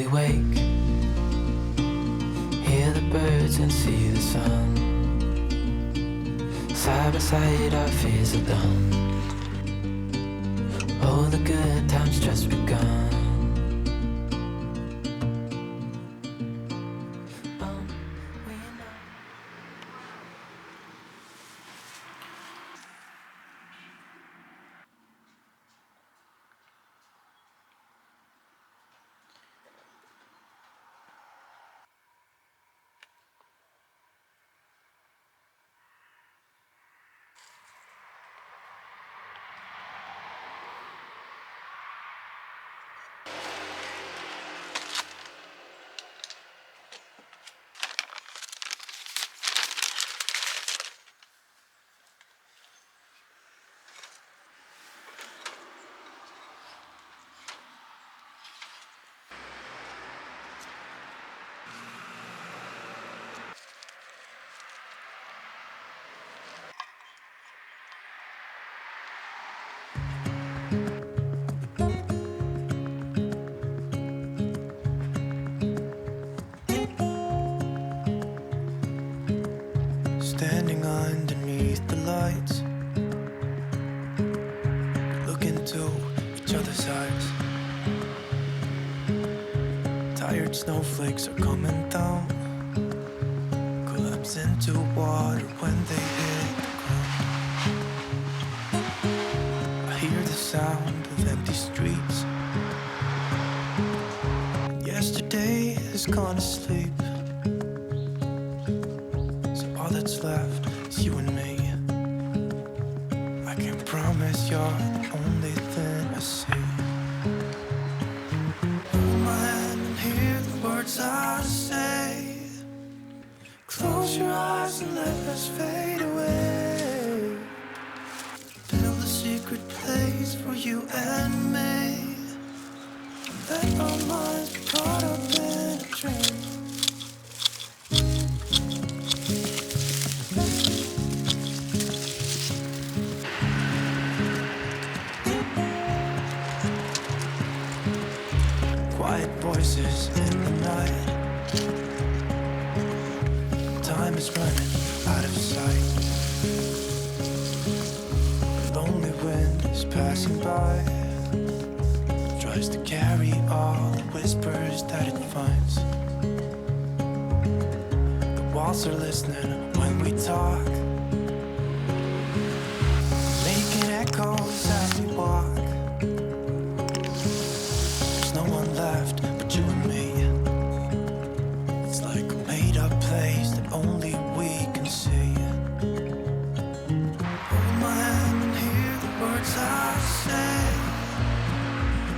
we wake, hear the birds and see the sun. Side by side our fears are done. Oh, the good times just begun. Standing underneath the lights, look into each other's eyes. Tired snowflakes are coming down, collapse into water when they hit the ground. I hear the sound of empty streets. Yesterday has gone to sleep. That's left is you and me. I can't promise you're the only thing I see. Hold my hand and hear the words I say. Close your eyes and let us fade away. Build a secret place for you and me. Let our minds be caught up in a dream. Quiet voices in the night. Time is running out of sight. The lonely wind is passing by. Tries to carry all the whispers that it finds. The walls are listening when we talk, making echoes as we walk. No one left but you and me. It's like a made-up place that only we can see. Hold my hand and hear the words I say.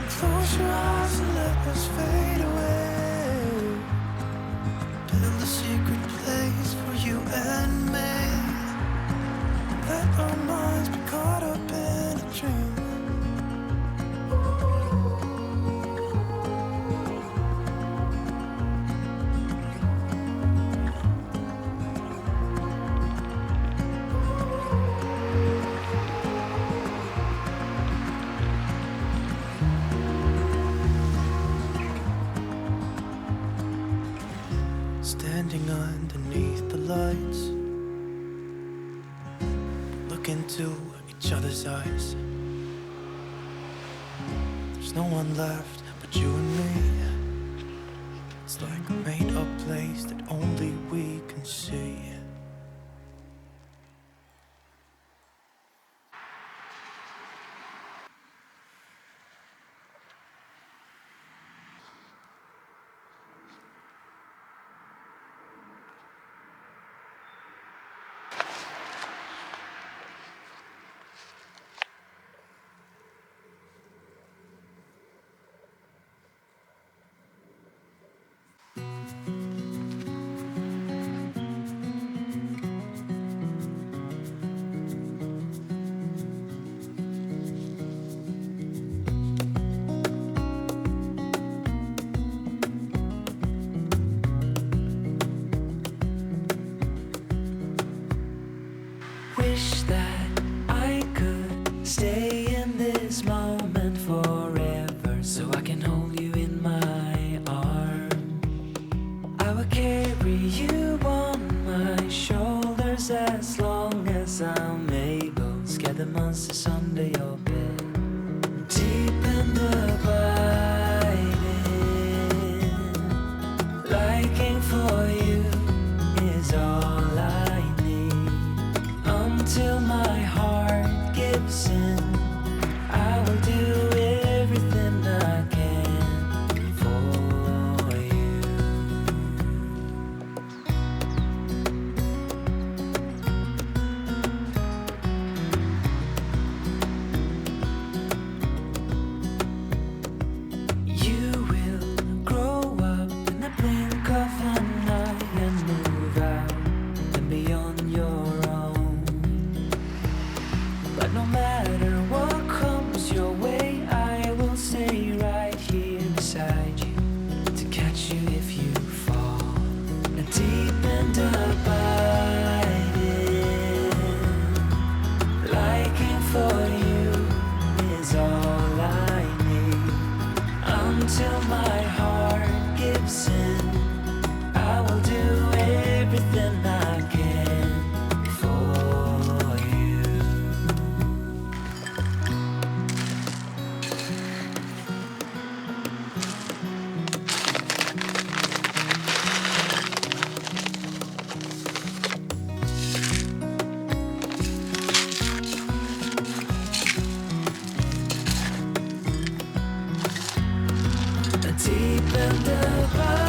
Close your eyes and let us fade away. Build a secret place for you and me. Let our minds be caught up in a dream. Standing underneath the lights, look into each other's eyes. There's no one left but you and me. It's like a made-up place that only we can see. my heart gives in, I will do everything I can for you. Deep and abiding,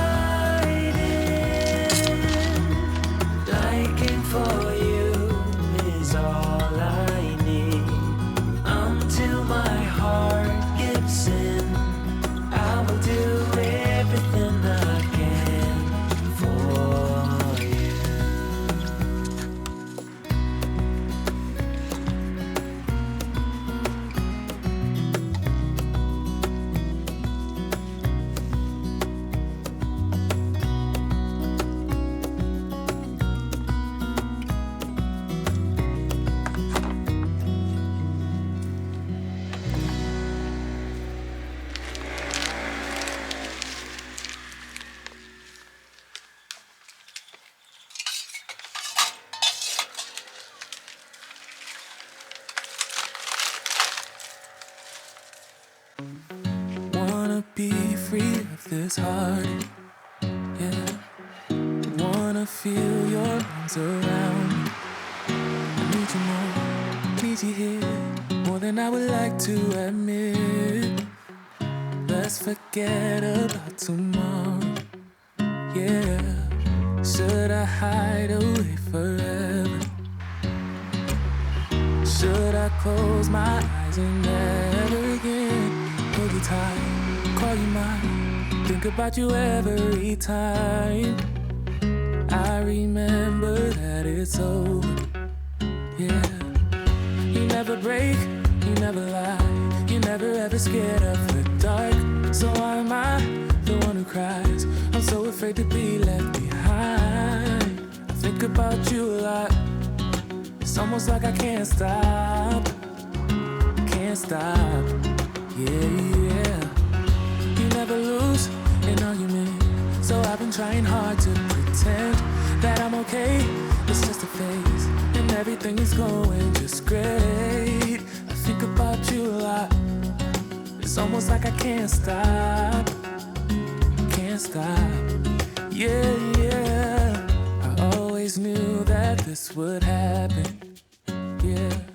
liking for you is all I need. Until my heart gives in, I will do everything I can for you. Wanna be free of this heart, yeah. Wanna feel your arms around me. I need you more, need you here, more than I would like to admit. Let's forget about tomorrow, yeah. Should I hide away forever? Should I close my eyes and never again hold you tight, call you mine, think about you every time? I remember that it's over, yeah. You never break, you never lie, you never ever scared of the dark. So why am I the one who cries? I'm so afraid to be left behind. I think about you a lot, it's almost like I can't stop, yeah, yeah. You never lose an argument, so I've been trying hard to pretend that I'm okay. It's just a phase, and everything is going just great. I think about you a lot, it's almost like I can't stop, yeah, yeah. I always knew that this would happen, yeah.